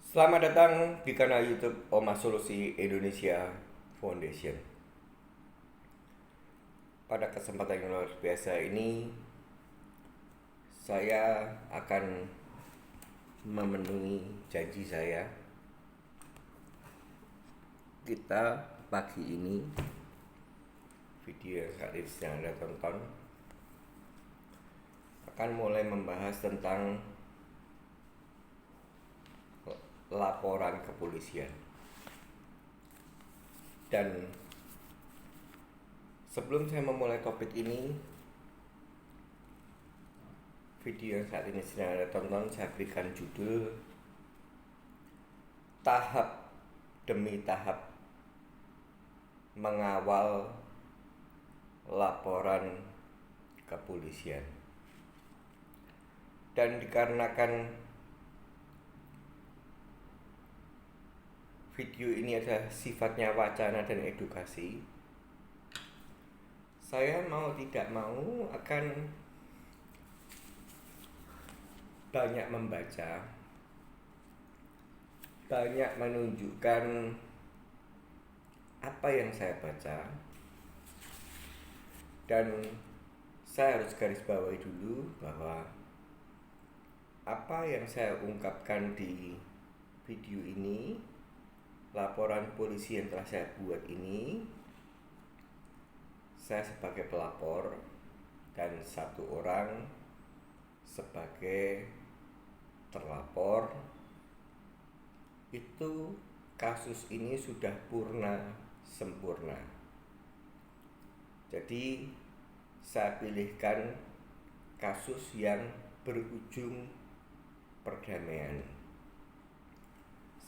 Selamat datang di kanal YouTube Oma Solusi Indonesia Foundation. Pada kesempatan yang luar biasa ini, saya akan memenuhi janji saya. Kita pagi ini, video yang saat ini sedang Anda tonton, akan mulai membahas tentang laporan kepolisian. Dan sebelum saya memulai topik ini, video yang saat ini sedang Anda tonton saya berikan judul tahap demi tahap mengawal laporan kepolisian. Dan dikarenakan video ini adalah sifatnya wacana dan edukasi, saya mau tidak mau akan banyak membaca, banyak menunjukkan apa yang saya baca. Dan saya harus garis bawahi dulu bahwa apa yang saya ungkapkan di video ini, laporan polisi yang telah saya buat ini, saya sebagai pelapor dan satu orang sebagai terlapor. Itu kasus ini sudah purna sempurna. Jadi saya pilihkan kasus yang berujung perdamaian.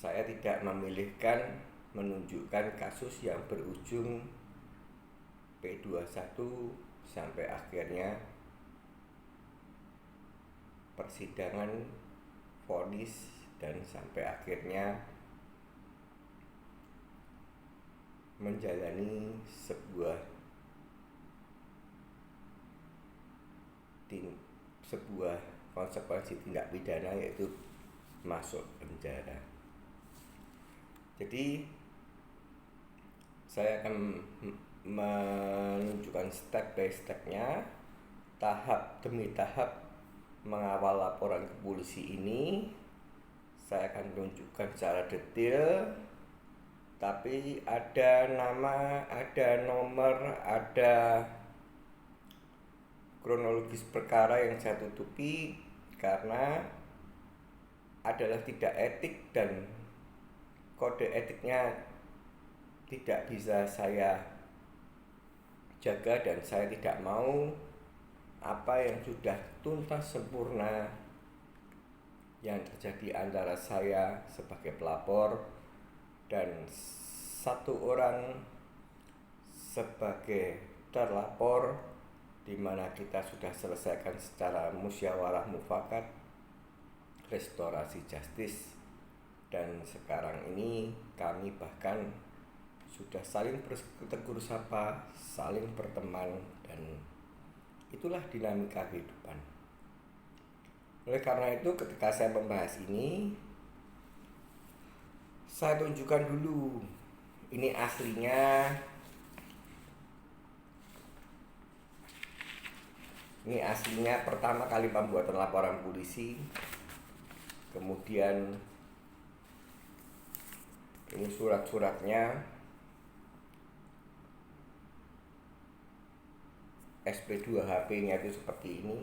Saya tidak memilihkan menunjukkan kasus yang berujung P21 sampai akhirnya persidangan, vonis, dan sampai akhirnya menjalani sebuah konsekuensi tindak pidana, yaitu masuk penjara. Jadi saya akan menunjukkan step by stepnya, tahap demi tahap mengawal laporan ke polisi ini. Saya akan menunjukkan secara detail, tapi ada nama, ada nomor, ada kronologis perkara yang saya tutupi karena adalah tidak etik dan kode etiknya tidak bisa saya jaga, dan saya tidak mau apa yang sudah tuntas sempurna yang terjadi antara saya sebagai pelapor dan satu orang sebagai terlapor, di mana kita sudah selesaikan secara musyawarah mufakat, restorasi justice, dan sekarang ini kami bahkan sudah saling bertegur sapa, saling berteman, dan itulah dinamika kehidupan. Oleh karena itu, ketika saya membahas ini, saya tunjukkan dulu ini aslinya. Ini aslinya pertama kali pembuatan laporan polisi. Kemudian ini surat-suratnya, SP2HP-nya itu seperti ini,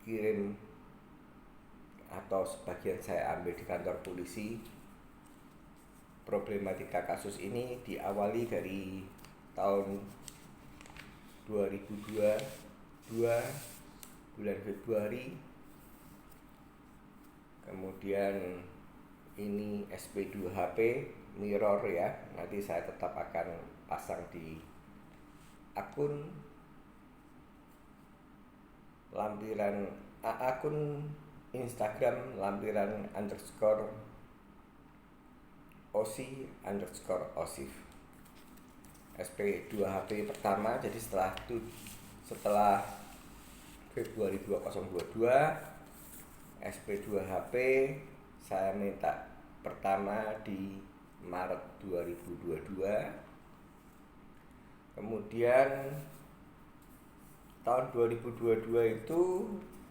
dikirim atau sebagian saya ambil di kantor polisi. Problematika kasus ini diawali dari tahun 2022 bulan Februari. Kemudian ini SP2HP mirror ya, nanti saya tetap akan pasang di akun lampiran akun Instagram lampiran underscore osi underscore osif. SP2HP pertama, jadi setelah Februari 2022 SP2HP saya minta pertama di Maret 2022. Kemudian tahun 2022 itu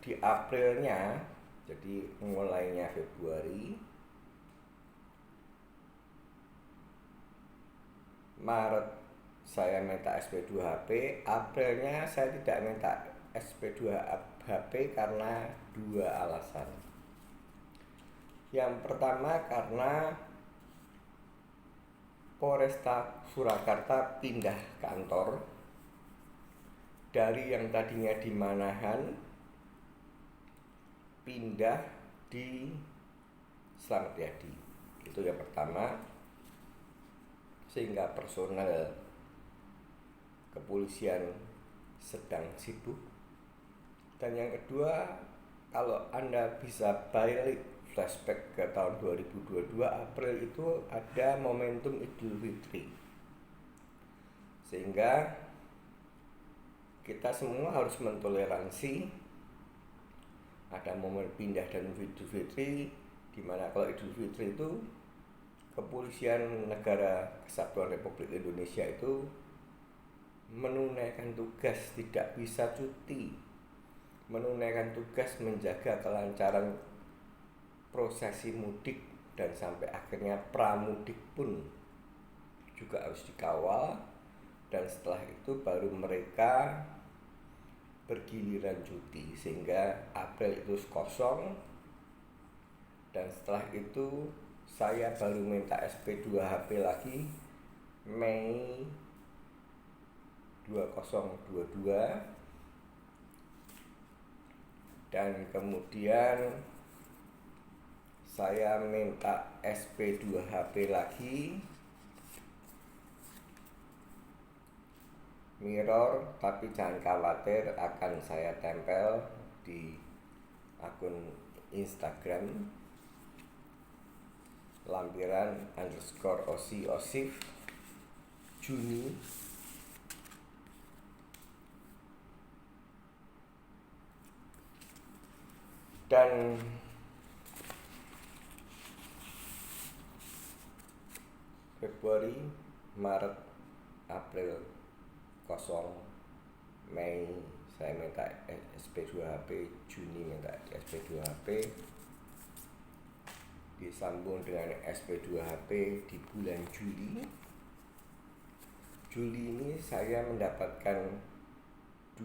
di Aprilnya, jadi mulainya Februari, Maret saya minta SP2HP, Aprilnya saya tidak minta SP2HP karena dua alasan. Yang pertama karena Polresta Surakarta pindah kantor dari yang tadinya di Manahan pindah di Slamet Riyadi. Itu yang pertama, sehingga personel kepolisian sedang sibuk. Dan yang kedua, kalau Anda bisa balik flashback ke tahun 2022 April itu ada momentum Idul Fitri, sehingga kita semua harus mentoleransi ada momen pindah dan Idul Fitri, dimana kalau Idul Fitri itu Kepolisian Negara Kesatuan Republik Indonesia itu menunaikan tugas, tidak bisa cuti, menunaikan tugas menjaga kelancaran prosesi mudik dan sampai akhirnya pramudik pun juga harus dikawal. Dan setelah itu baru mereka bergiliran cuti, sehingga April itu kosong. Dan setelah itu saya baru minta SP2HP lagi Mei 2022. Dan kemudian saya minta SP2HP lagi mirror, tapi jangan khawatir, akan saya tempel di akun Instagram lampiran_OSIF Juni. Dan Februari, Maret, April kosong, Mei saya minta SP2HP, Juni minta SP2HP, disambung dengan SP2HP di bulan Juli. Juli ini saya mendapatkan 2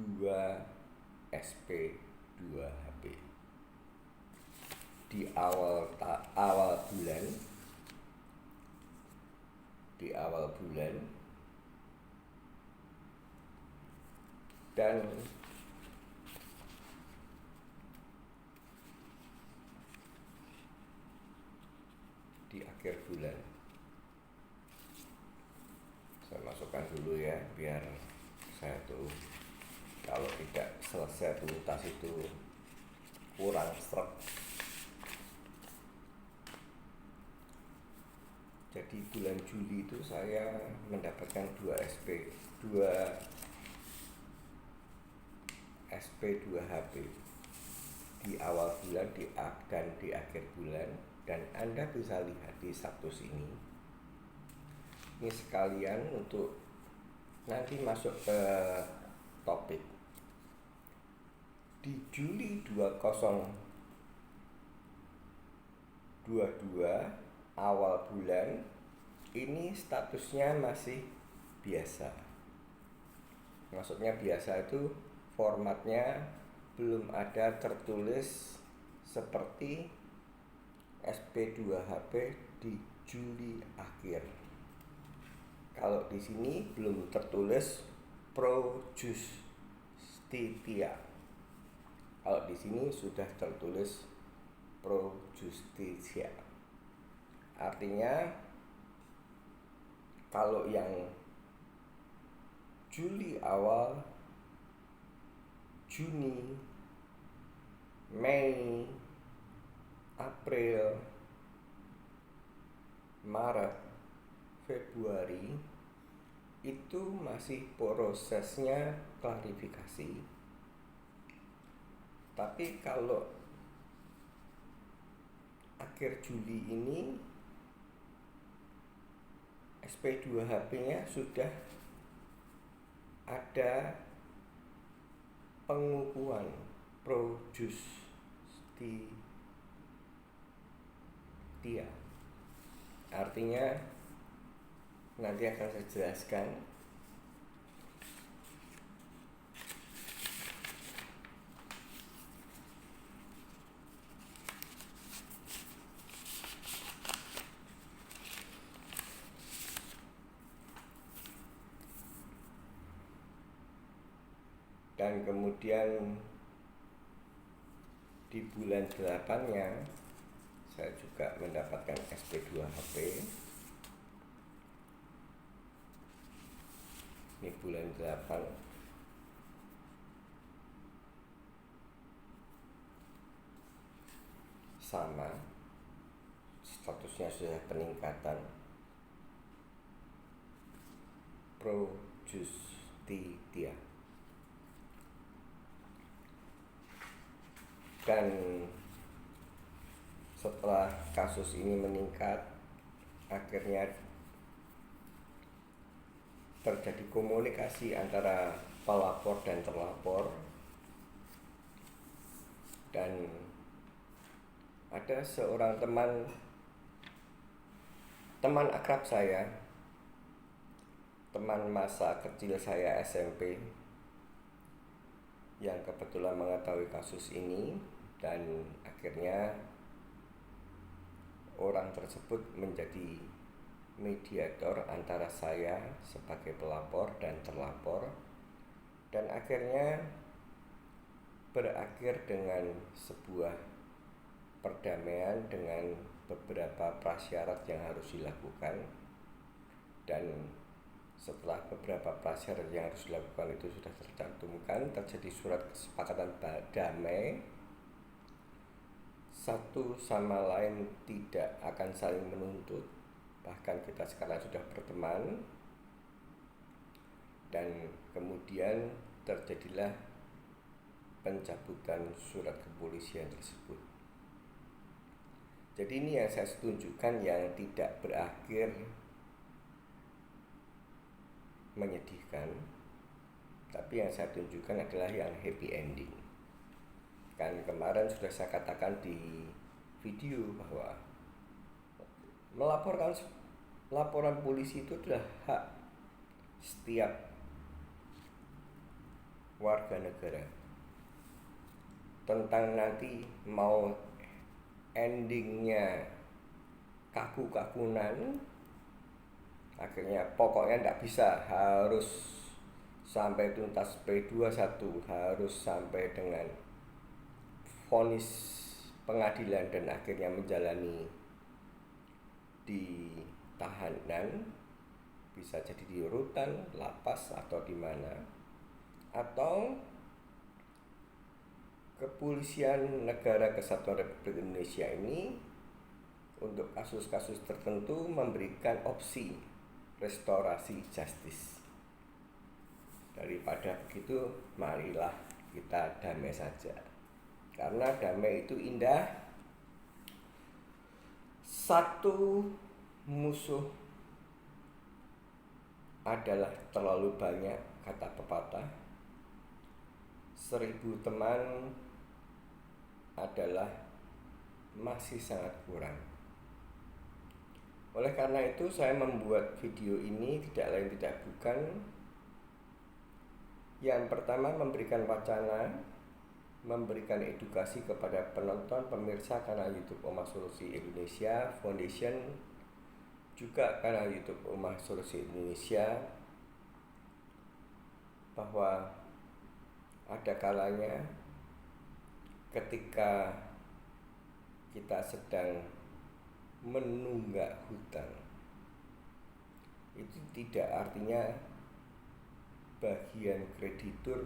SP2HP di awal bulan. Dan di akhir bulan. Saya masukkan dulu ya, biar saya tuh kalau tidak selesai tuntas itu kurang seret. Jadi bulan Juli itu saya mendapatkan 2 SP2HP di awal bulan dan di akhir bulan. Dan Anda bisa lihat di status ini. Ini sekalian untuk nanti masuk ke topik. Di Juli 2022 awal bulan ini statusnya masih biasa. Maksudnya biasa itu formatnya belum ada tertulis seperti SP2HP di Juli akhir. Kalau di sini belum tertulis Pro Justia. Kalau di sini sudah tertulis Pro Justia. Artinya kalau yang Juli awal, Juni, Mei, April, Maret, Februari itu masih prosesnya klarifikasi. Tapi kalau akhir Juli ini SP2HP-nya sudah ada pengukuhan Pro Justia. Artinya nanti akan saya jelaskan. Dan kemudian di bulan 8-nya saya juga mendapatkan SP2HP. Ini bulan 8. Sama, statusnya sudah peningkatan Pro Justia. Dan setelah kasus ini meningkat, akhirnya terjadi komunikasi antara pelapor dan terlapor, dan ada seorang teman akrab saya, teman masa kecil saya SMP, yang kebetulan mengetahui kasus ini, dan akhirnya orang tersebut menjadi mediator antara saya sebagai pelapor dan terlapor, dan akhirnya berakhir dengan sebuah perdamaian dengan beberapa prasyarat yang harus dilakukan. Dan setelah beberapa prasyarat yang harus dilakukan itu sudah tercantumkan, terjadi surat kesepakatan damai, satu sama lain tidak akan saling menuntut, bahkan kita sekarang sudah berteman. Dan kemudian terjadilah pencabutan surat kepolisian tersebut. Jadi ini yang saya tunjukkan, yang tidak berakhir menyedihkan, tapi yang saya tunjukkan adalah yang happy ending. Kan kemarin sudah saya katakan di video bahwa laporan polisi itu adalah hak setiap warga negara. Tentang nanti mau endingnya kaku-kakunan, akhirnya pokoknya tidak bisa harus sampai tuntas P21, harus sampai dengan vonis pengadilan dan akhirnya menjalani di tahanan, bisa jadi di rutan, lapas, atau di mana, atau Kepolisian Negara Kesatuan Republik Indonesia ini untuk kasus-kasus tertentu memberikan opsi restorasi justice. Daripada begitu, marilah kita damai saja, karena damai itu indah. Satu musuh adalah terlalu banyak, kata pepatah. 1000 teman adalah masih sangat kurang. Oleh karena itu saya membuat video ini tidak lain tidak bukan, yang pertama memberikan wacana, memberikan edukasi kepada penonton, pemirsa kanal YouTube Omah Solusi Indonesia Foundation, juga kanal YouTube Omah Solusi Indonesia, bahwa ada kalanya ketika kita sedang menunggak hutang, itu tidak artinya bagian kreditur,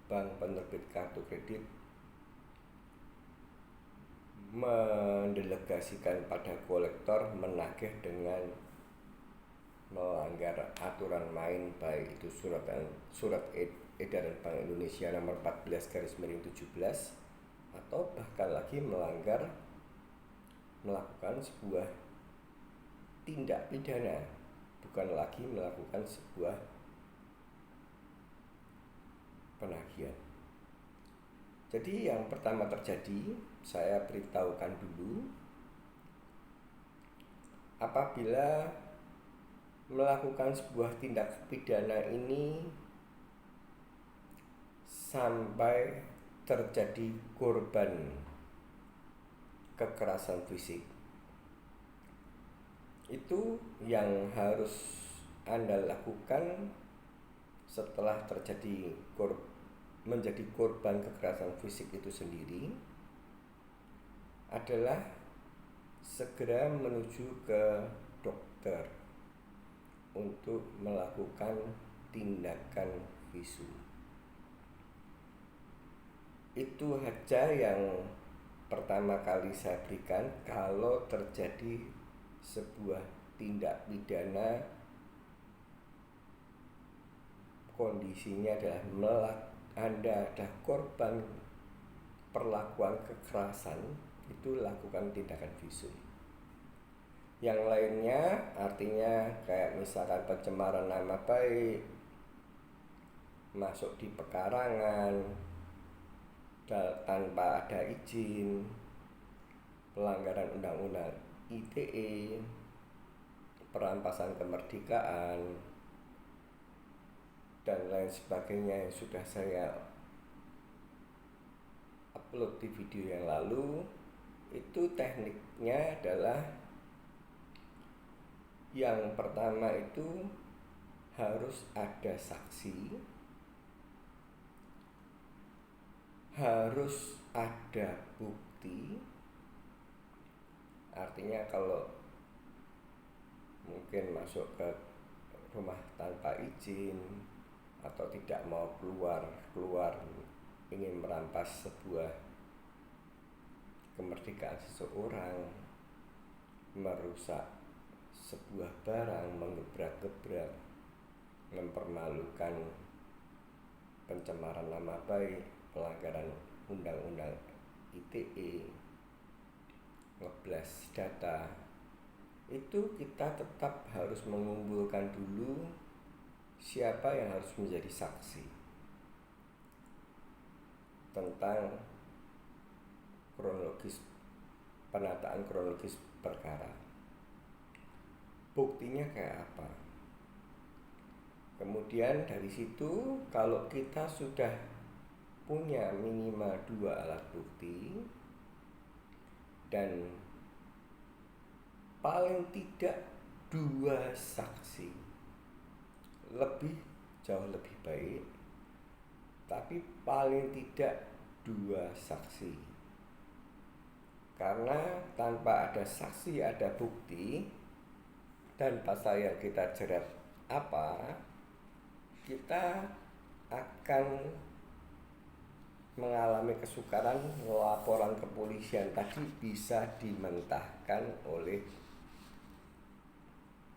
bank penerbit kartu kredit mendelegasikan pada kolektor menagih dengan melanggar aturan main, baik itu surat edaran Bank Indonesia nomor 14/17, atau bahkan lagi melanggar melakukan sebuah tindak pidana, bukan lagi melakukan sebuah penagihan. Jadi yang pertama terjadi, saya beritahukan dulu, apabila melakukan sebuah tindak pidana ini sampai terjadi korban kekerasan fisik, itu yang harus Anda lakukan setelah menjadi korban kekerasan fisik itu sendiri adalah segera menuju ke dokter untuk melakukan tindakan visum. Itu saja yang pertama kali saya berikan kalau terjadi sebuah tindak pidana, kondisinya adalah Anda adalah korban perlakuan kekerasan, itu lakukan tindakan visum. Yang lainnya artinya kayak misalkan pencemaran nama baik, masuk di pekarangan tanpa ada izin, pelanggaran undang-undang ITE, perampasan kemerdekaan, dan lain sebagainya yang sudah saya upload di video yang lalu. Itu tekniknya adalah yang pertama itu harus ada saksi, harus ada bukti. Artinya kalau mungkin masuk ke rumah tanpa izin atau tidak mau keluar ingin merampas sebuah kemerdekaan seseorang, merusak sebuah barang, menggebrak-gebrak, mempermalukan, pencemaran nama baik, pelanggaran undang-undang ITE, ngeblas data, itu kita tetap harus mengumpulkan dulu siapa yang harus menjadi saksi tentang penataan kronologis perkara. Buktinya kayak apa? Kemudian dari situ kalau kita sudah punya minimal 2 alat bukti dan paling tidak 2 saksi, jauh lebih baik, tapi paling tidak 2 saksi. Karena tanpa ada saksi, ada bukti, dan pasal yang kita jerat apa, kita akan mengalami kesukaran. Laporan kepolisian tadi bisa dimentahkan oleh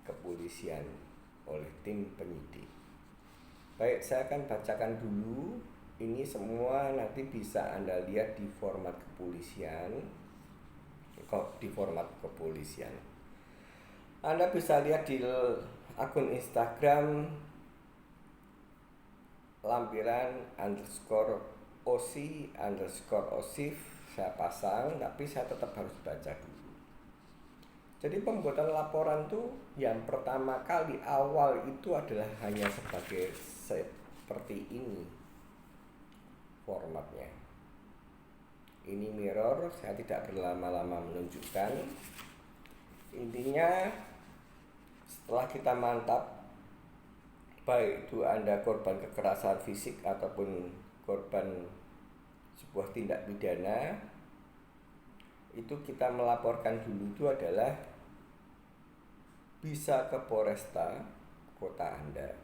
kepolisian, oleh tim penyidik. Baik, saya akan bacakan dulu. Ini semua nanti bisa Anda lihat di format kepolisian. Anda bisa lihat di akun Instagram lampiran_osi_osif. Saya pasang, tapi saya tetap harus baca dulu. Jadi pembuatan laporan tuh yang pertama kali awal itu adalah hanya sebagai seperti ini formatnya. Ini mirror, saya tidak berlama-lama menunjukkan. Intinya setelah kita mantap, baik itu Anda korban kekerasan fisik ataupun korban sebuah tindak pidana, itu kita melaporkan dulu itu adalah bisa ke Polresta kota Anda,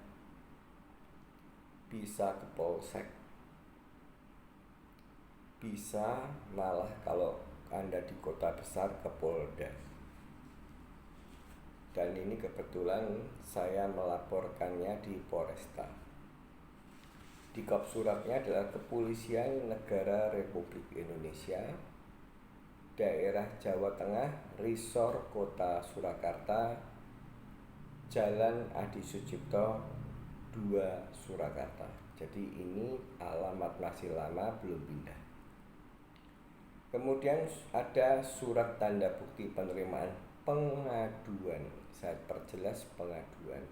bisa ke Polsek, bisa malah kalau Anda di kota besar ke Polda. Dan ini kebetulan saya melaporkannya di Polresta. Di kop suratnya adalah Kepolisian Negara Republik Indonesia daerah Jawa Tengah, Risor Kota Surakarta, Jalan Adi Sucipto 2 Surakarta. Jadi ini alamat masih lama, belum pindah. Kemudian ada surat tanda bukti penerimaan pengaduan. Saya perjelas pengaduan.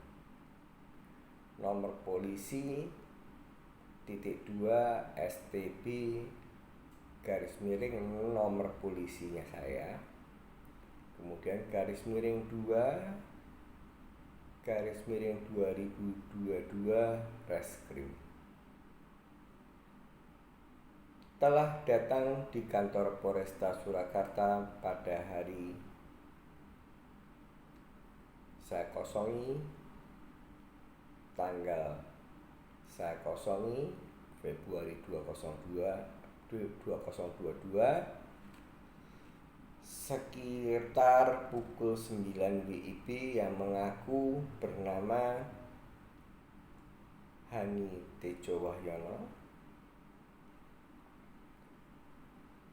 Nomor polisi _2 STB _ nomor polisinya saya. Kemudian _2 _2022 Reskrim. Telah datang di kantor Polresta Surakarta pada hari saya kosongi Februari 2022 sekitar pukul 9 WIB yang mengaku bernama Hani Tejo Wahyono,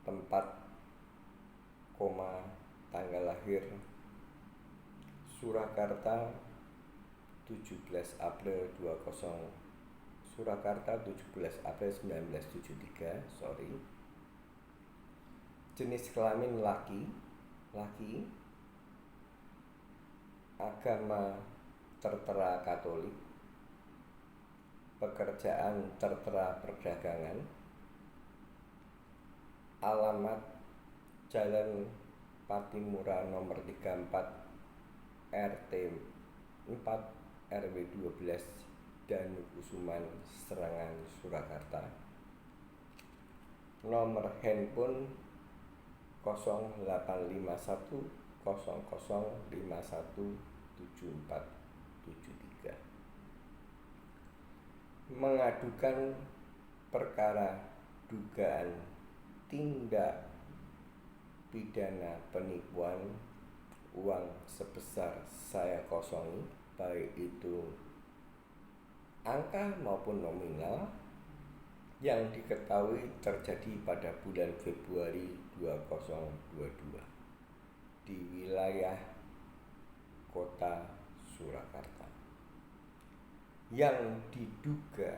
tempat, tanggal lahir Surakarta 17 April 1973, jenis kelamin laki, agama tertera Katolik, pekerjaan tertera perdagangan, alamat Jalan Patimura nomor 34 RT 4 RW 12 Danukusuman Serangan Surakarta. Nomor handphone 0851 0051 7473. Mengadukan perkara dugaan tindak pidana penipuan uang sebesar saya kosongi, baik itu angka maupun nominal, yang diketahui terjadi pada bulan Februari 2022 di wilayah Kota Surakarta, yang diduga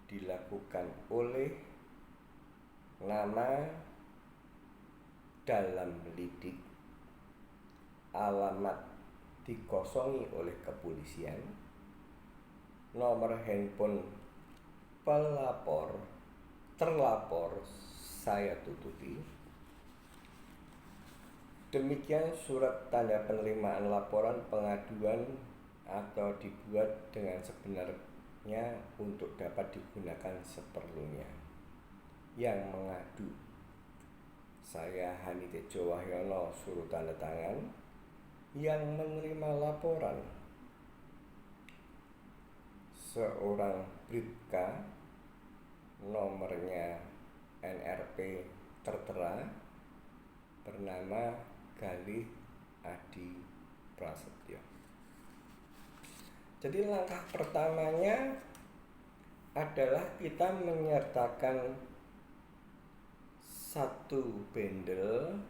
dilakukan oleh nama dalam lidik, alamat dikosongi oleh kepolisian, nomor handphone terlapor saya tutupi. Demikian surat tanda penerimaan laporan pengaduan atau dibuat dengan sebenarnya untuk dapat digunakan seperlunya. Yang mengadu saya Hani Tejo Wahyono, suruh tanda tangan. Yang menerima laporan seorang Bribka, nomornya NRP tertera, bernama Galih Adi Prasetyo. Jadi langkah pertamanya adalah kita menyertakan satu bendel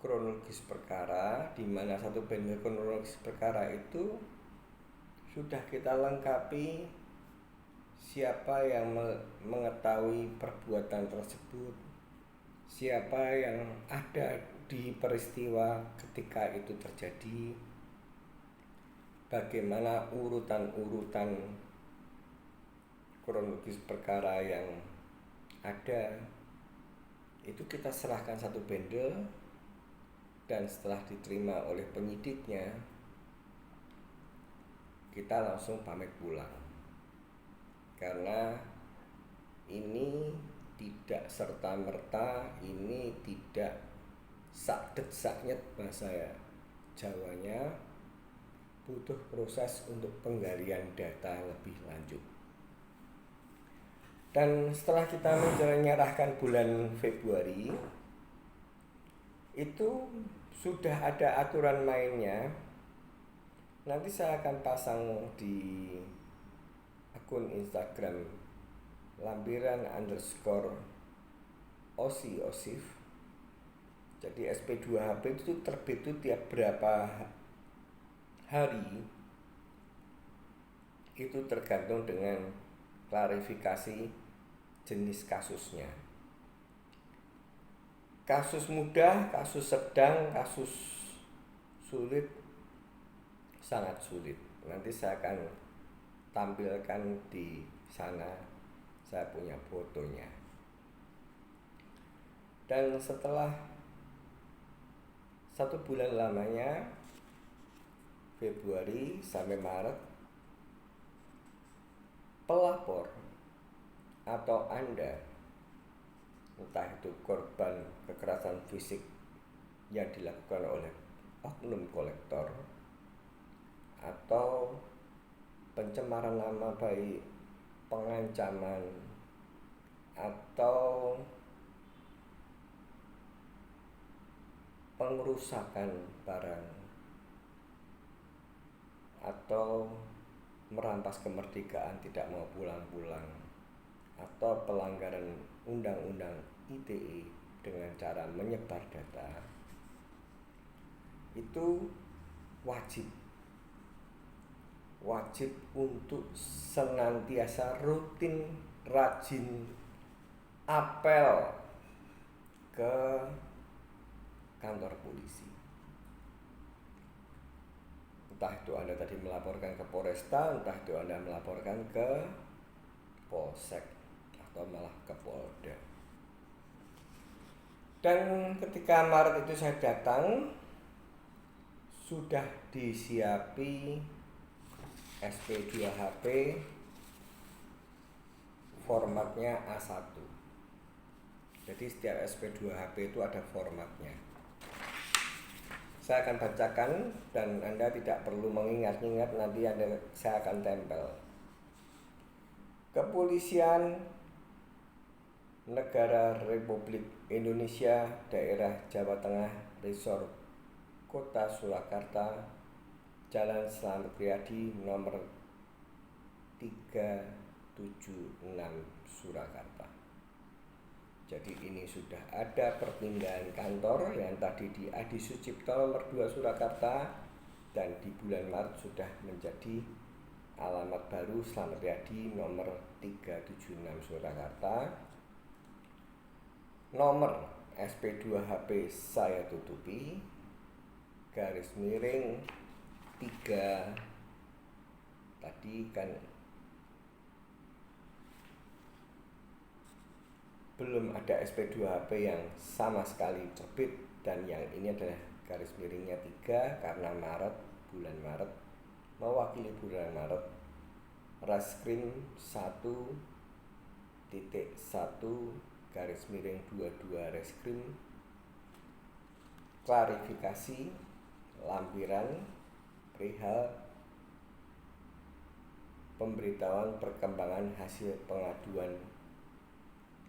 kronologis perkara, di mana satu bendel kronologis perkara itu sudah kita lengkapi siapa yang mengetahui perbuatan tersebut, siapa yang ada di peristiwa ketika itu terjadi, bagaimana urutan-urutan kronologis perkara yang ada. Itu kita serahkan satu bendel, dan setelah diterima oleh penyidiknya, kita langsung pamit pulang. Karena ini tidak serta-merta, ini tidak sakdet-saknyet bahasa Jawanya, butuh proses untuk penggalian data lebih lanjut. Dan setelah kita menyerahkan bulan Februari, itu sudah ada aturan mainnya. Nanti saya akan pasang di akun Instagram lampiran_osif Jadi SP2HP itu terbit itu tiap berapa hari, itu tergantung dengan klarifikasi jenis kasusnya. Kasus mudah, kasus sedang, kasus sulit, sangat sulit. Nanti saya akan tampilkan di sana, saya punya fotonya. Dan setelah 1 bulan lamanya, Februari sampai Maret, pelapor atau Anda, entah itu korban kekerasan fisik yang dilakukan oleh oknum kolektor atau pencemaran nama baik, pengancaman, atau pengerusakan barang, atau merampas kemerdekaan tidak mau pulang-pulang, atau pelanggaran undang-undang ITE dengan cara menyebar data, itu wajib untuk senantiasa rutin rajin apel ke kantor polisi. Entah itu Anda tadi melaporkan ke Polresta, entah itu Anda melaporkan ke Polsek, atau malah ke Polda. Dan ketika Maret itu saya datang, sudah disiapi SP2HP formatnya A1. Jadi setiap SP2HP itu ada formatnya. Saya akan bacakan dan Anda tidak perlu mengingat-ingat, nanti saya akan tempel. Kepolisian Negara Republik Indonesia, Daerah Jawa Tengah, Resor Kota Surakarta, Jalan Slamet Riyadi nomor 376 Surakarta. Jadi ini sudah ada perpindahan kantor yang tadi di Adi Sucipto nomor 2 Surakarta, dan di bulan Maret sudah menjadi alamat baru Slamet Riyadi nomor 376 Surakarta. Nomor SP2HP saya tutupi, garis miring 3, tadi kan belum ada SP2HP yang sama sekali terbit, dan yang ini adalah garis miringnya 3 karena bulan Maret mewakili bulan Maret. Reskrim 1.1 garis miring 22 Reskrim, klarifikasi lampiran perihal pemberitahuan perkembangan hasil pengaduan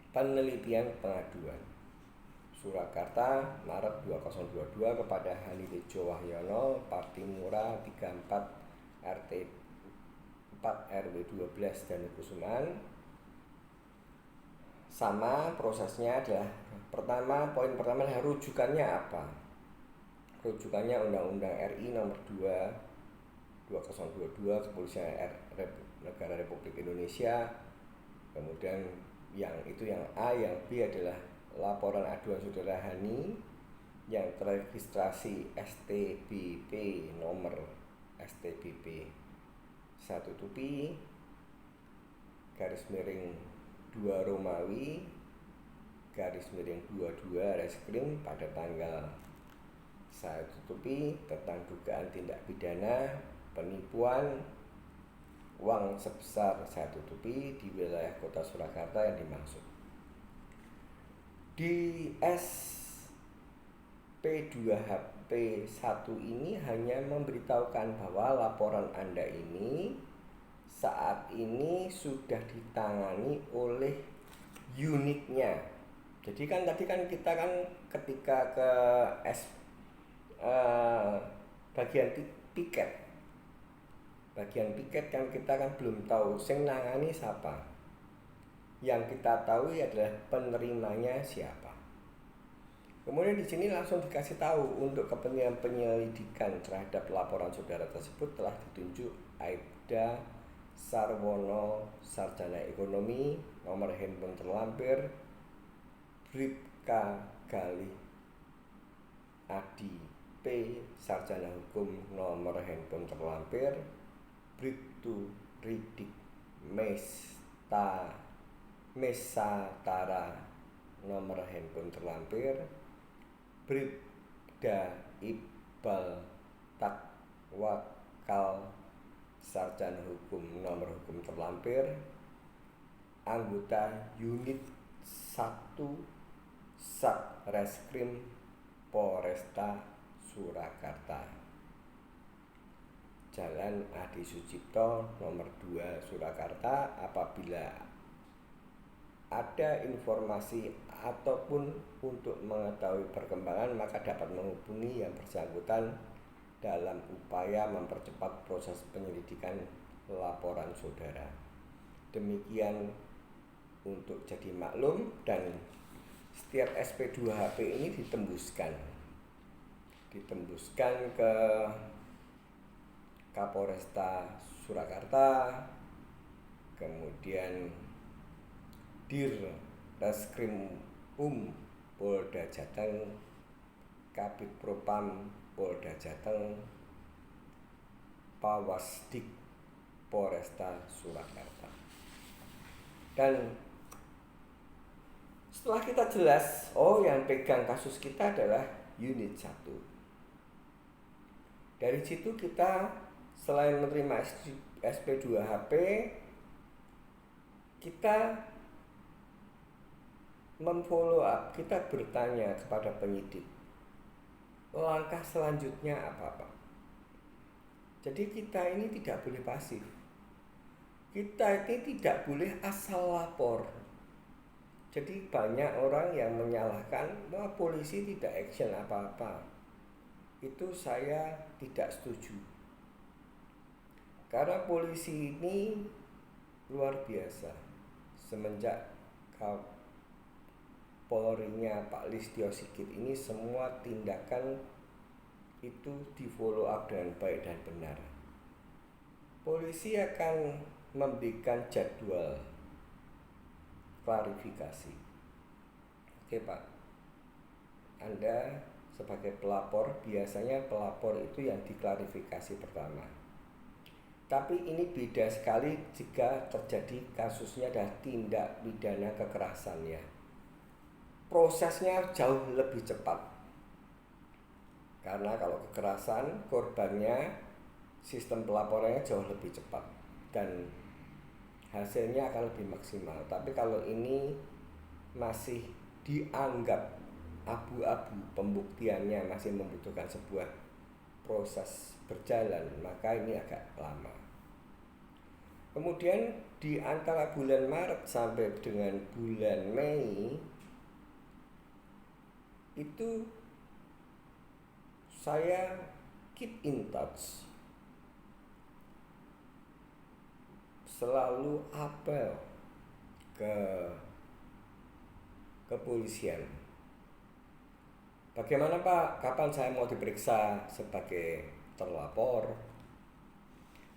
penelitian pengaduan Surakarta Maret 2022 kepada Halidejo Wahyono, Partimura 34 RT 4 RW 12 Danukusuman. Sama prosesnya adalah poin pertama adalah rujukannya apa? Rujukannya Undang-Undang RI nomor 2 2022 Kepolisian Negara Republik Indonesia. Kemudian yang A, yang B adalah laporan aduan saudara Hani yang terregistrasi STBP nomor STBP 1 tupi garis miring 2 Romawi garis miring 22 Reskrim pada tanggal saya tutupi tentang dugaan tindak pidana penipuan uang sebesar saya tutupi di wilayah Kota Surakarta yang dimaksud. Di SP2HP 1 ini hanya memberitahukan bahwa laporan Anda ini saat ini sudah ditangani oleh unitnya. Jadi kan tadi kan kita kan ketika ke bagian piket kan kita kan belum tahu sing nangani siapa. Yang kita tahu adalah penerimanya siapa. Kemudian di sini langsung dikasih tahu untuk kepentingan penyelidikan terhadap laporan saudara tersebut telah ditunjuk Aibda Sarwono, sarjana ekonomi, nomor handphone terlampir Bribka Galih Adi P, sarjana hukum, nomor handphone terlampir Bribtu Ridik Mesatara, nomor handphone terlampir Bribda Iqbal Takwakal, sarjana hukum, nomor hukum terlampir anggota unit 1 Satreskrim Polresta Surakarta, Jalan Adi Sucipto nomor 2 Surakarta. Apabila ada informasi ataupun untuk mengetahui perkembangan maka dapat menghubungi yang bersangkutan dalam upaya mempercepat proses penyelidikan laporan saudara. Demikian untuk jadi maklum, dan setiap SP2HP ini ditembuskan ke Kapolresta Surakarta, kemudian Dir Reskrim Polda Jateng, Kabid Propam Polda Jateng, Pawasdik Polresta Surakarta. Dan setelah kita jelas, oh yang pegang kasus kita adalah unit 1. Dari situ kita selain menerima SP2HP, kita memfollow up, kita bertanya kepada penyidik langkah selanjutnya apa. Jadi kita ini tidak boleh pasif, kita ini tidak boleh asal lapor. Jadi banyak orang yang menyalahkan bahwa polisi tidak action apa-apa. Itu saya tidak setuju, karena polisi ini luar biasa. Semenjak Polrinya Pak Listio Sigit ini, semua tindakan itu di follow up dengan baik dan benar. Polisi akan memberikan jadwal klarifikasi. Oke Pak, Anda sebagai pelapor, biasanya pelapor itu yang diklarifikasi pertama. Tapi ini beda sekali jika terjadi kasusnya adalah tindak pidana kekerasannya. Prosesnya jauh lebih cepat. Karena kalau kekerasan, korbannya, sistem pelaporannya jauh lebih cepat dan hasilnya akan lebih maksimal. Tapi kalau ini masih dianggap abu-abu, pembuktiannya masih membutuhkan sebuah proses berjalan, maka ini agak lama. Kemudian di antara bulan Maret sampai dengan bulan Mei itu saya keep in touch, selalu apel ke kepolisian. Bagaimana Pak, kapan saya mau diperiksa sebagai terlapor?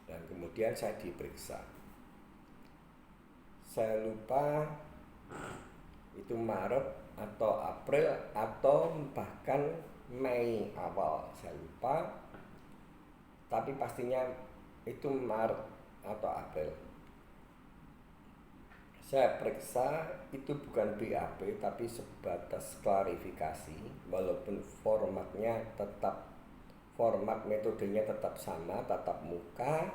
Dan kemudian saya diperiksa. Saya lupa itu Maret atau April atau bahkan Mei awal, saya lupa. Tapi pastinya itu Maret atau April. Saya periksa, itu bukan BAP tapi sebatas klarifikasi, walaupun format metodenya tetap sama, tatap muka.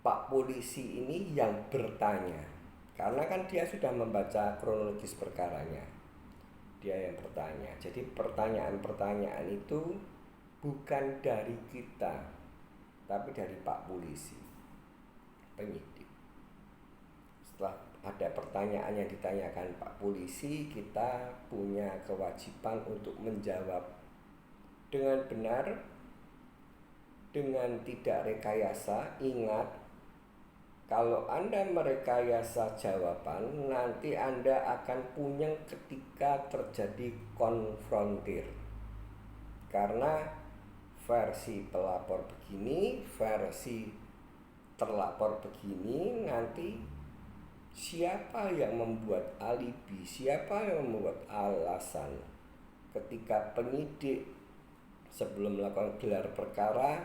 Pak polisi ini yang bertanya, karena kan dia sudah membaca kronologis perkaranya, dia yang bertanya. Jadi pertanyaan-pertanyaan itu bukan dari kita, tapi dari Pak polisi, penyidik. Setelah ada pertanyaan yang ditanyakan Pak polisi, kita punya kewajiban untuk menjawab dengan benar, dengan tidak rekayasa. Ingat, Kalau Anda merekayasa jawaban, nanti Anda akan puyeng ketika terjadi konfrontir. Karena versi pelapor begini, versi terlapor begini, nanti siapa yang membuat alibi, siapa yang membuat alasan. Ketika penyidik sebelum melakukan gelar perkara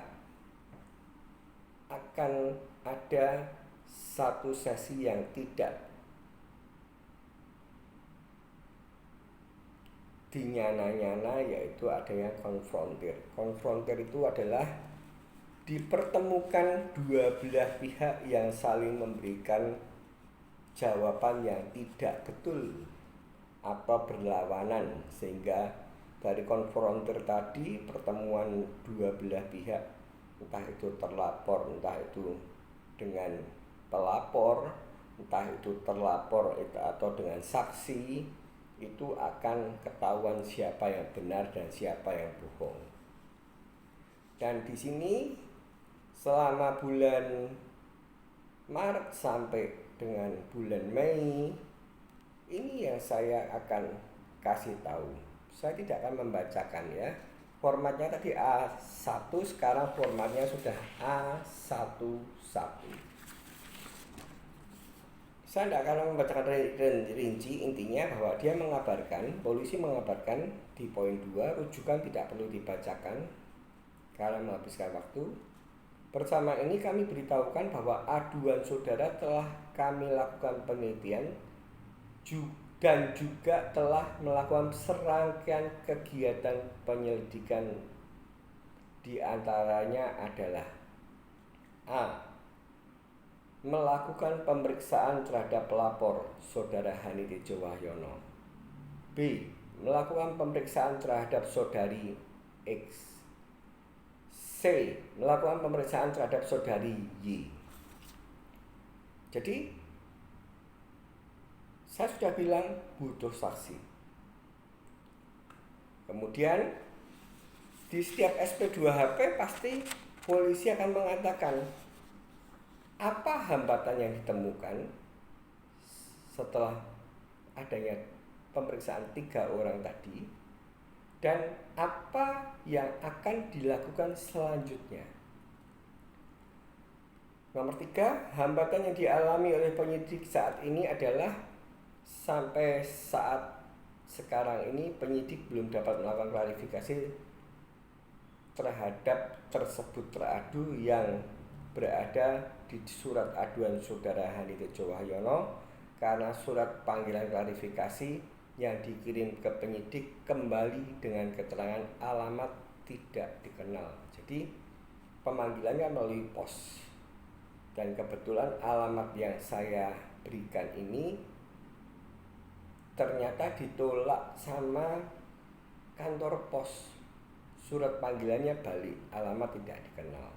akan ada satu sesi yang tidak dinyana-nyana, yaitu adanya konfrontir. Konfrontir itu adalah dipertemukan dua belah pihak yang saling memberikan jawaban yang tidak betul atau berlawanan, sehingga dari konfrontir tadi pertemuan dua belah pihak, entah itu terlapor, entah itu dengan pelapor, entah itu terlapor atau dengan saksi, itu akan ketahuan siapa yang benar dan siapa yang bohong. Dan di sini selama bulan Maret sampai dengan bulan Mei ini yang saya akan kasih tahu. Saya tidak akan membacakan ya. Formatnya tadi A1, sekarang formatnya sudah A11. Saya tidak akan membacakan rinci, intinya bahwa dia mengabarkan, polisi mengabarkan di poin 2, rujukan tidak perlu dibacakan karena menghabiskan waktu. Bersama ini kami beritahukan bahwa aduan saudara telah kami lakukan penelitian dan juga telah melakukan serangkaian kegiatan penyelidikan. Di antaranya adalah A. Melakukan pemeriksaan terhadap pelapor Saudara Hani Tejo Wahyono. B. Melakukan pemeriksaan terhadap Saudari X. C. Melakukan pemeriksaan terhadap Saudari Y. Jadi saya sudah bilang butuh saksi. Kemudian di setiap SP2HP pasti polisi akan mengatakan apa hambatan yang ditemukan setelah adanya pemeriksaan 3 orang tadi, dan apa yang akan dilakukan selanjutnya. Nomor 3, hambatan yang dialami oleh penyidik saat ini adalah sampai saat sekarang ini penyidik belum dapat melakukan klarifikasi terhadap tersebut teradu yang berada di surat aduan Saudara Hani Tejo Wahyono, karena surat panggilan klarifikasi yang dikirim ke penyidik kembali dengan keterangan alamat tidak dikenal. Jadi pemanggilannya melalui pos, dan kebetulan alamat yang saya berikan ini ternyata ditolak sama kantor pos. Surat panggilannya balik, alamat tidak dikenal.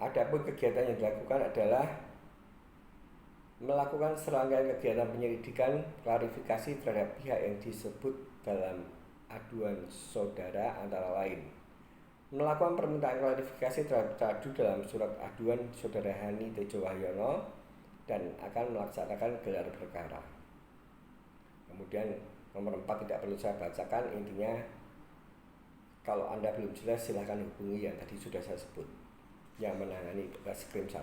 Adapun kegiatan yang dilakukan adalah melakukan serangkaian kegiatan penyelidikan klarifikasi terhadap pihak yang disebut dalam aduan saudara, antara lain melakukan permintaan klarifikasi terhadap teradu dalam surat aduan Saudara Hani Tejo Wahyono dan akan melaksanakan gelar perkara. Kemudian nomor 4 tidak perlu saya bacakan, intinya kalau Anda belum jelas silahkan hubungi yang tadi sudah saya sebut yang menangani Reskrim 1.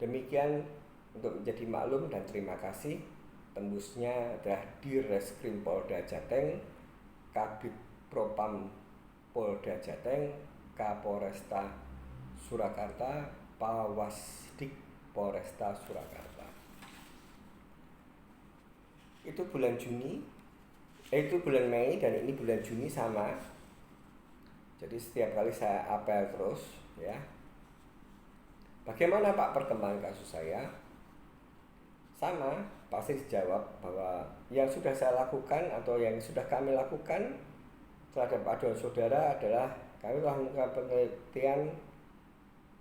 Demikian untuk menjadi maklum, dan terima kasih. Tembusnya adalah di Reskrim Polda Jateng, Kabid Propam Polda Jateng, Kapolresta Surakarta, Pawasdik Polresta Surakarta. Itu bulan Juni, itu bulan Mei, dan ini bulan Juni sama. Jadi setiap kali saya apel terus ya. Bagaimana Pak perkembangan kasus saya? Sama, pasti dijawab bahwa yang sudah saya lakukan atau yang sudah kami lakukan terhadap aduan saudara adalah kami telah melakukan penelitian,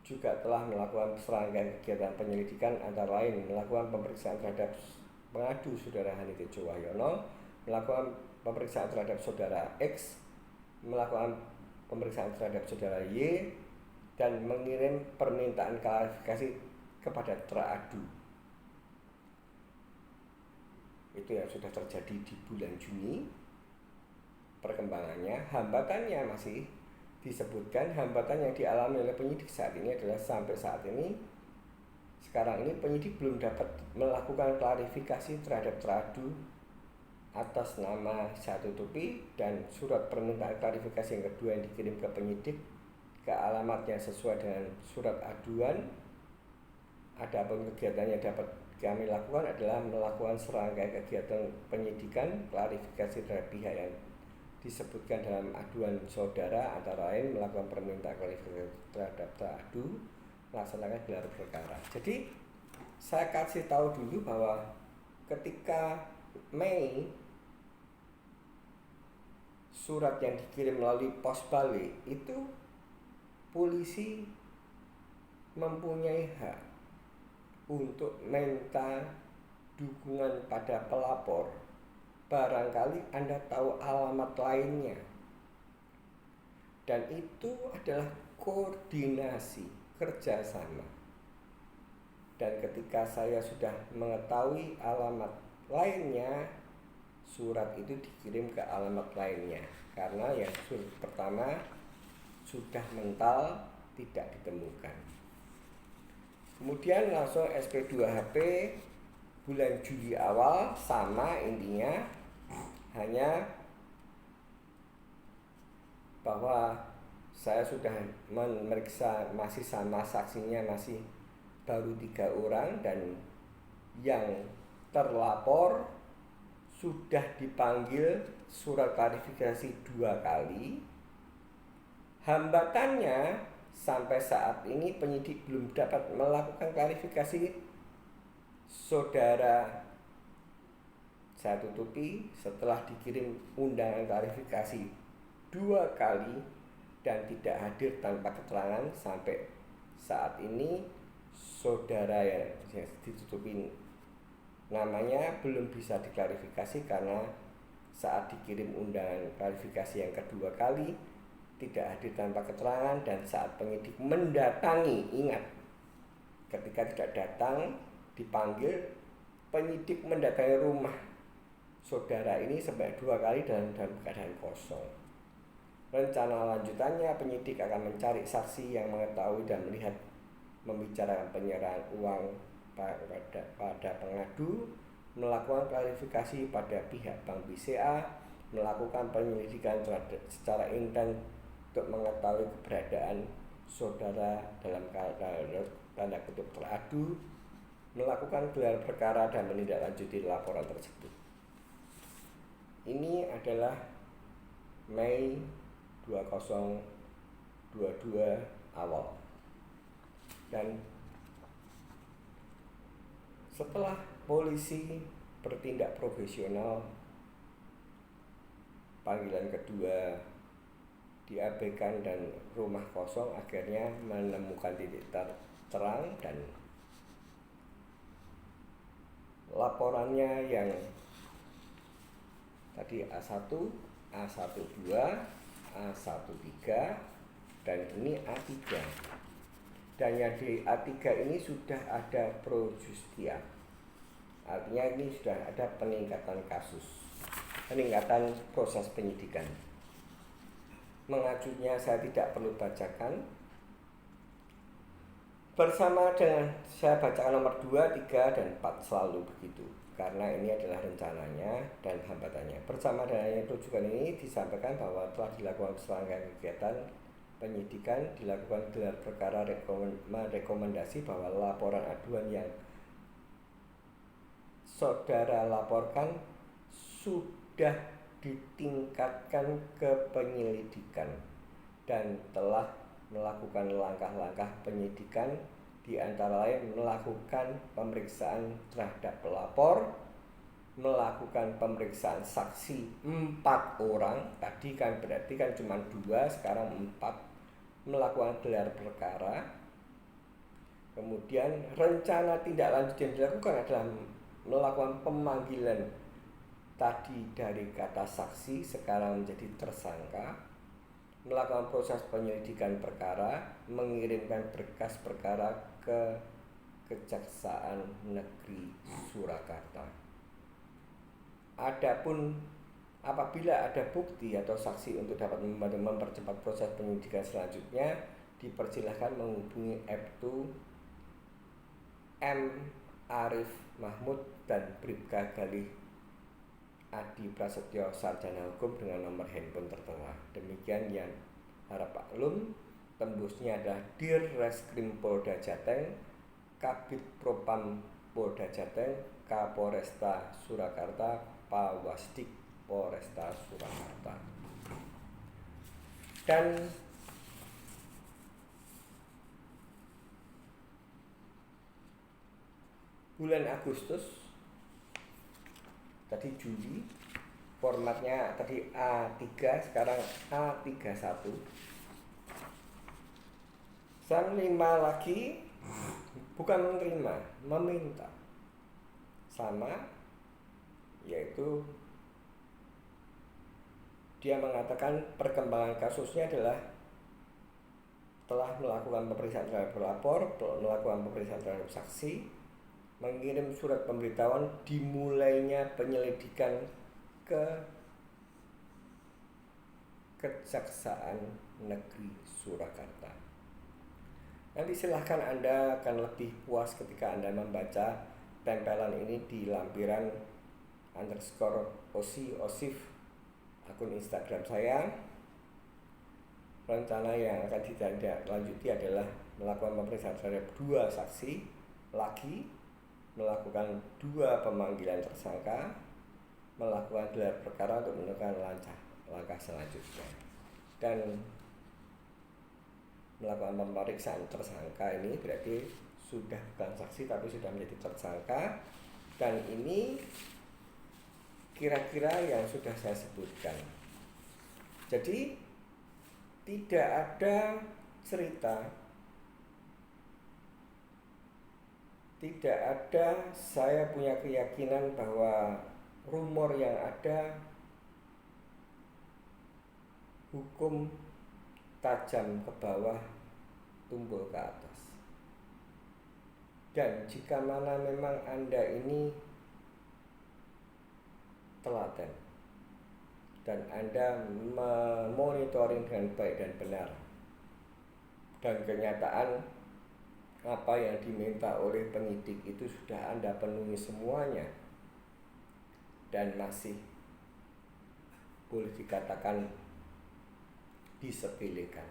juga telah melakukan serangkaian kegiatan penyelidikan, antara lain melakukan pemeriksaan terhadap pengadu Saudara Hani Tejo Wahyono, melakukan pemeriksaan terhadap Saudara X, melakukan pemeriksaan terhadap saudara Y dan mengirim permintaan klarifikasi kepada teradu. Itu yang sudah terjadi di bulan Juni. Perkembangannya, hambatannya masih disebutkan, hambatan yang dialami oleh penyidik saat ini adalah sampai saat ini, sekarang ini penyidik belum dapat melakukan klarifikasi terhadap teradu atas nama Satu Tupi, dan surat permintaan klarifikasi yang kedua yang dikirim ke penyidik ke alamat yang sesuai dengan surat aduan. Adapun kegiatan yang dapat kami lakukan adalah melakukan serangkaian kegiatan penyidikan klarifikasi terhadap pihak yang disebutkan dalam aduan saudara, antara lain melakukan permintaan klarifikasi terhadap teradu, melaksanakan gelar perkara. Jadi saya kasih tahu dulu bahwa ketika Mei surat yang dikirim melalui pos balik itu, polisi mempunyai hak untuk minta dukungan pada pelapor. Barangkali Anda tahu alamat lainnya, dan itu adalah koordinasi kerjasama. Dan ketika saya sudah mengetahui alamat lainnya, surat itu dikirim ke alamat lainnya, karena yang surat pertama sudah mental, tidak ditemukan. Kemudian langsung SP2HP bulan Juli awal, sama intinya, hanya bahwa saya sudah memeriksa, masih sama saksinya, masih baru 3 orang, dan yang terlapor sudah dipanggil surat klarifikasi 2 kali. Hambatannya sampai saat ini penyidik belum dapat melakukan klarifikasi saudara Satu Tupi setelah dikirim undangan klarifikasi 2 kali dan tidak hadir tanpa keterangan. Sampai saat ini saudara yang ditutupi namanya belum bisa diklarifikasi, karena saat dikirim undangan klarifikasi yang kedua kali tidak hadir tanpa keterangan, dan saat penyidik mendatangi, ingat, ketika tidak datang dipanggil, penyidik mendatangi rumah saudara ini sampai 2 kali dalam keadaan kosong. Rencana lanjutannya, penyidik akan mencari saksi yang mengetahui dan melihat, membicarakan penyerahan uang pada pengadu, melakukan klarifikasi pada pihak Bank BCA, melakukan penyelidikan secara intens untuk mengetahui keberadaan saudara dalam tanda kutip teradu, melakukan gelar perkara dan menindaklanjuti laporan tersebut. Ini adalah Mei 2022 awal. Dan setelah polisi bertindak profesional, panggilan kedua diabaikan dan rumah kosong, akhirnya menemukan titik terang, dan laporannya yang tadi A1, A12, A13, dan ini A3. Dan yang di A3 ini sudah ada pro justia, artinya ini sudah ada peningkatan kasus, peningkatan proses penyidikan. Mengajunya saya tidak perlu bacakan. Bersama dengan saya bacakan nomor 2, 3, dan 4 selalu begitu, karena ini adalah rencananya dan hambatannya. Bersama dengan rujukan ini disampaikan bahwa telah dilakukan serangkaian kegiatan penyidikan, dilakukan gelar perkara, merekomendasi bahwa laporan aduan yang saudara laporkan sudah ditingkatkan ke penyelidikan dan telah melakukan langkah-langkah penyidikan, di antara lain melakukan pemeriksaan terhadap pelapor, melakukan pemeriksaan saksi 4 orang, tadi kan berarti kan cuma 2, sekarang 4, melakukan gelar perkara. Kemudian rencana tindak lanjut yang dilakukan adalah melakukan pemanggilan tadi dari kata saksi sekarang menjadi tersangka, melakukan proses penyelidikan perkara, mengirimkan berkas perkara ke Kejaksaan Negeri Surakarta. Adapun apabila ada bukti atau saksi untuk dapat membantu mempercepat proses penyidikan selanjutnya, dipersilahkan menghubungi Aibtu M. Arif Mahmud dan Bribka Galih Adi Prasetyo Sarjana Hukum dengan nomor handphone tertera. Demikian yang harap maklum. Tembusnya adalah Dir Reskrim Polda Jateng, Kabid Propam Polda Jateng, Kapolresta Surakarta, Pawasdik Polresta Surakarta. Dan bulan Agustus, tadi Juli, formatnya tadi A3, sekarang A31. Saya menerima lagi, bukan menerima, meminta. Sama, yaitu dia mengatakan perkembangan kasusnya adalah telah melakukan pemeriksaan terhadap pelapor, melakukan pemeriksaan terhadap saksi, mengirim surat pemberitahuan dimulainya penyelidikan ke Kejaksaan Negeri Surakarta. Nanti silahkan Anda akan lebih puas ketika Anda membaca tempelan ini di lampiran _OSIF akun Instagram saya. Rencana yang akan ditindaklanjuti adalah melakukan pemeriksaan terhadap 2 saksi lagi, melakukan 2 pemanggilan tersangka, melakukan gelar perkara untuk menentukan langkah selanjutnya, dan melakukan pemeriksaan tersangka ini berarti sudah bukan saksi tapi sudah menjadi tersangka. Dan ini kira-kira yang sudah saya sebutkan. Jadi tidak ada cerita, tidak ada saya punya keyakinan bahwa rumor yang ada hukum tajam ke bawah, tumbul ke atas. Dan jika mana memang Anda ini telaten dan Anda memonitoring dengan baik dan benar, dan kenyataan apa yang diminta oleh penyidik itu sudah Anda penuhi semuanya, dan masih boleh dikatakan disepelekan,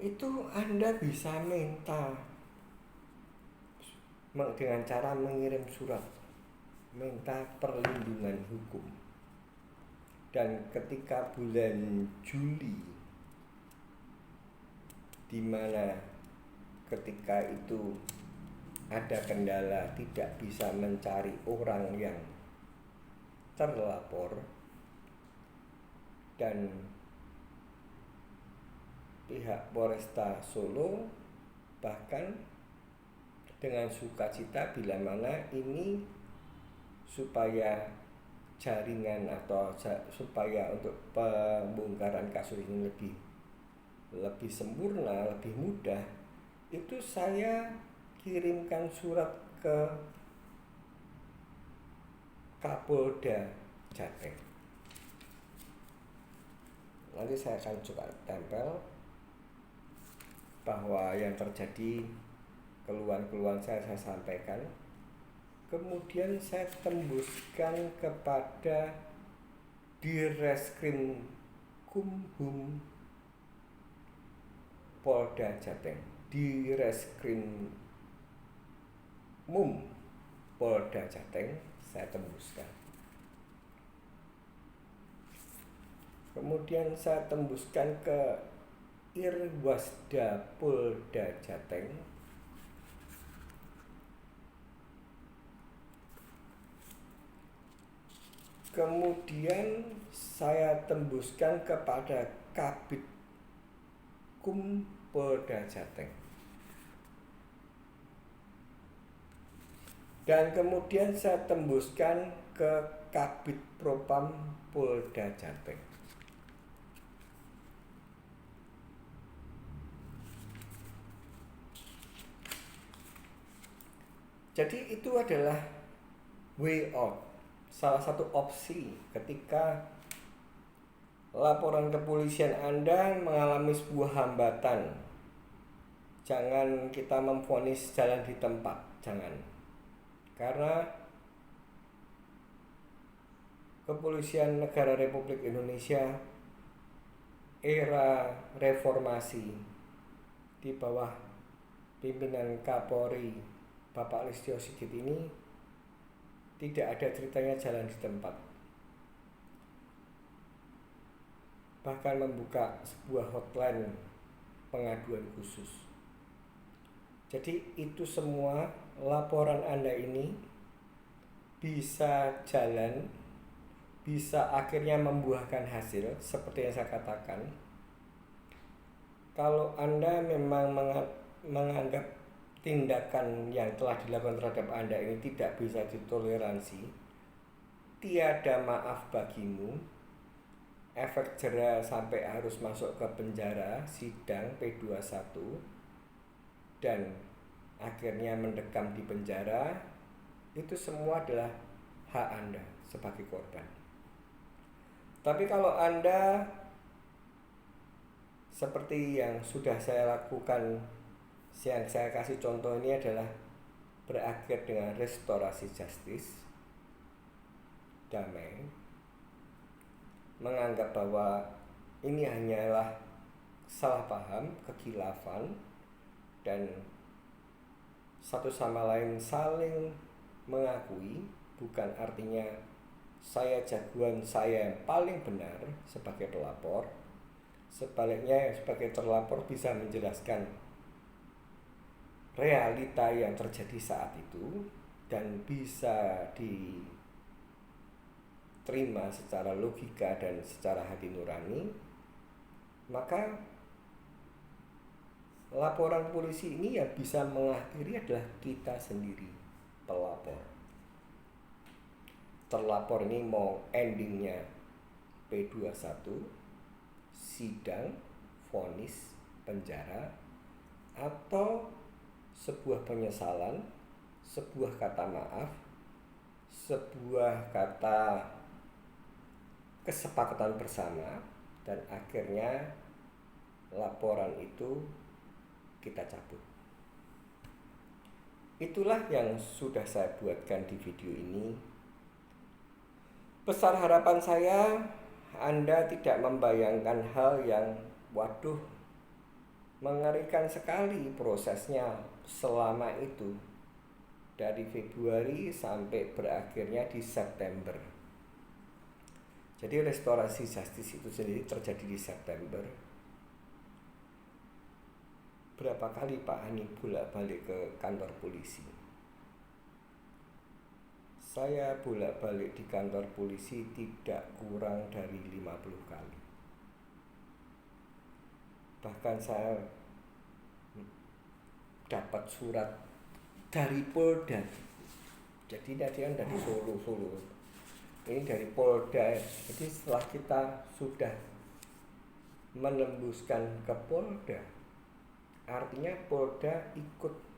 itu Anda bisa minta dengan cara mengirim surat minta perlindungan hukum. Dan ketika bulan Juli, di mana ketika itu ada kendala tidak bisa mencari orang yang terlapor, dan pihak Polresta Solo bahkan dengan sukacita bila mana ini supaya jaringan atau supaya untuk pembongkaran kasus ini lebih sempurna, lebih mudah, itu saya kirimkan surat ke Kapolda Jateng. Nanti saya akan coba tempel bahwa yang terjadi, keluhan-keluhan saya sampaikan. Kemudian saya tembuskan kepada Direskrim Kumhum Polda Jateng, Direskrim Mum Polda Jateng, saya tembuskan. Kemudian saya tembuskan ke Irwasda Polda Jateng. Kemudian saya tembuskan kepada Kabid Kum Polda Jateng. Dan kemudian saya tembuskan ke Kabid Propam Polda Jateng. Jadi itu adalah way out, salah satu opsi ketika laporan kepolisian Anda mengalami sebuah hambatan. Jangan kita memvonis jalan di tempat, jangan. Karena Kepolisian Negara Republik Indonesia era reformasi di bawah pimpinan Kapolri Bapak Listio Sigit ini tidak ada ceritanya jalan di tempat. Bahkan membuka sebuah hotline pengaduan khusus. Jadi itu semua laporan Anda ini bisa jalan, bisa akhirnya membuahkan hasil seperti yang saya katakan. Kalau Anda memang menganggap tindakan yang telah dilakukan terhadap Anda ini tidak bisa ditoleransi, tiada maaf bagimu, efek jera sampai harus masuk ke penjara, sidang P21, dan akhirnya mendekam di penjara, itu semua adalah hak Anda sebagai korban. Tapi kalau Anda seperti yang sudah saya lakukan, yang saya kasih contoh ini adalah berakhir dengan restorasi justice, damai, menganggap bahwa ini hanyalah salah paham, kekhilafan, dan satu sama lain saling mengakui, bukan artinya saya jagoan, saya yang paling benar sebagai pelapor. Sebaliknya sebagai terlapor bisa menjelaskan realita yang terjadi saat itu dan bisa diterima secara logika dan secara hati nurani, maka laporan polisi ini yang bisa mengakhiri adalah kita sendiri, pelapor. Terlapor ini mau endingnya P21, sidang, vonis, penjara, atau sebuah penyesalan, sebuah kata maaf, sebuah kata kesepakatan bersama, dan akhirnya laporan itu kita cabut. Itulah yang sudah saya buatkan di video ini. Besar harapan saya Anda tidak membayangkan hal yang waduh, mengerikan sekali prosesnya selama itu, dari Februari sampai berakhirnya di September. Jadi restorasi justice itu sendiri terjadi di September. Berapa kali Pak Hani bolak-balik ke kantor polisi? Saya bolak-balik di kantor polisi tidak kurang dari 50 kali. Bahkan saya dapat surat dari Polda. Jadi tadi kan dari Solo. Ini dari Polda. Jadi setelah kita sudah menembuskan ke Polda, artinya Polda ikut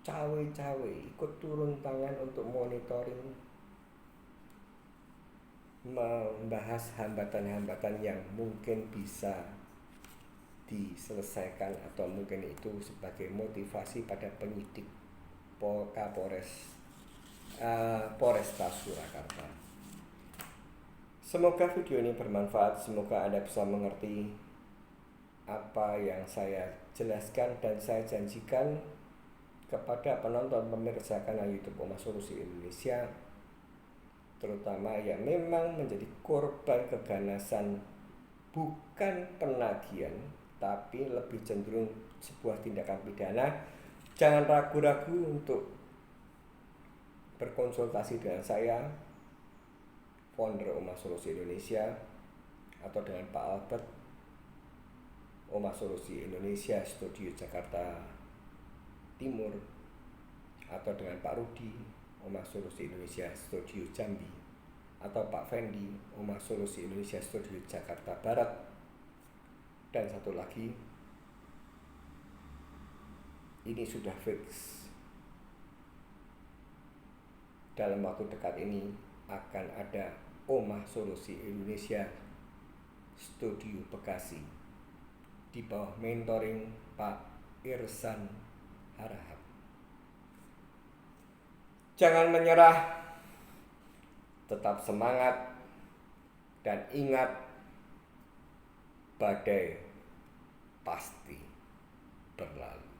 cawe-cawe, ikut turun tangan untuk monitoring, membahas hambatan-hambatan yang mungkin bisa diselesaikan atau mungkin itu sebagai motivasi pada penyidik Polresta Surakarta. Semoga video ini bermanfaat, semoga Anda bisa mengerti apa yang saya jelaskan dan saya janjikan kepada penonton pemirsa kanal YouTube Oma Solusi Indonesia, terutama yang memang menjadi korban keganasan, bukan penagihan tapi lebih cenderung sebuah tindakan pidana. Jangan ragu-ragu untuk berkonsultasi dengan saya, founder Oma Solusi Indonesia, atau dengan Pak Albert, Oma Solusi Indonesia Studio Jakarta Timur, atau dengan Pak Rudi, Oma Solusi Indonesia Studio Jambi. atau Pak Fendi, Omah Solusi Indonesia Studio Jakarta Barat. Dan satu lagi, ini sudah fix, dalam waktu dekat ini akan ada Omah Solusi Indonesia Studio Bekasi di bawah mentoring Pak Irsan Harahap. Jangan menyerah, tetap semangat, dan ingat, badai pasti berlalu.